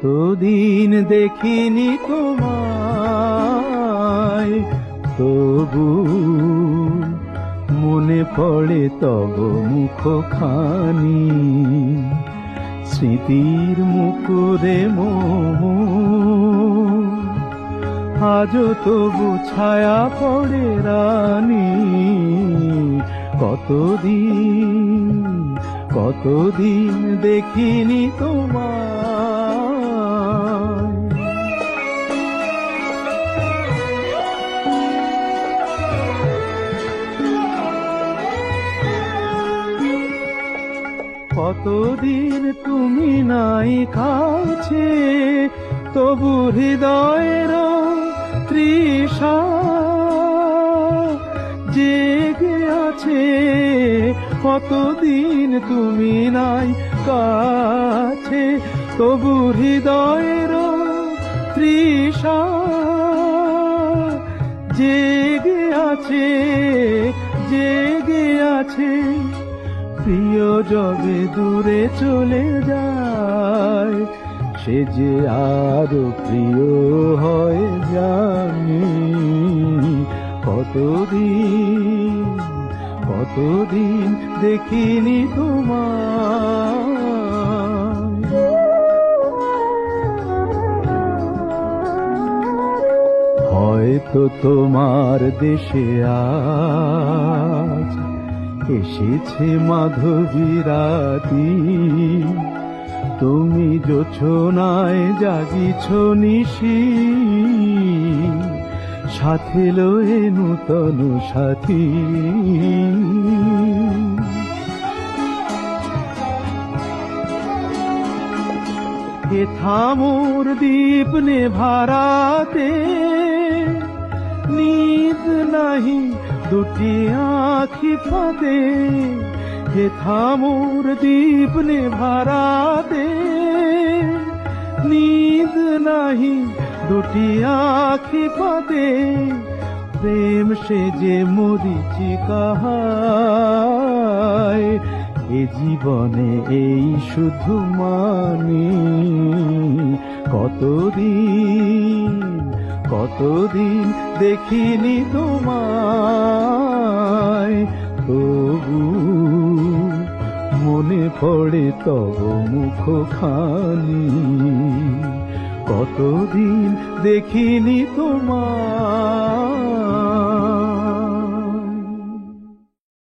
কতদিন দেখিনি তোমায়, তবু মনে পড়ে তব মুখখানি। স্মৃতির মুকুরে মোর আজও তবু ছায়া পড়ে রানী। কতদিন দেখিনি তোমায়। কতদিন তুমি নাই কাছে, তবু হৃদয়ের তৃষা জেগে আছে। কতদিন তুমি নাই কাছে, তবু হৃদয়ের তৃষা জেগে আছে, জেগে আছে। প্রিয় যবে দূরে চলে যায়, সে যে আরো প্রিয় হয় জানি। কতদিন দেখিনি তোমায়। হয়তো তোমার দেশে আজ এসেছে মাধবী রাতি। তুমি জোছনায় জাগিছ নিশি, সাথে লয়ে নূতন সাথী। হেথা মোর দীপ নেভারাতে, নিদ নাহি দুটি আঁখি ফাঁদে। হেথা মোর দীপ নেভারাতে, নিদ নাহি দুটি আঁখি ফাঁদে। প্রেম সে যে মরিচিকা হায়, এ জীবনে এই শুধু মানি। কতদিন দেখিনি তোমায়, তবু মনে পড়ে তব মুখখানি। কতদিন দেখিনি তোমায়।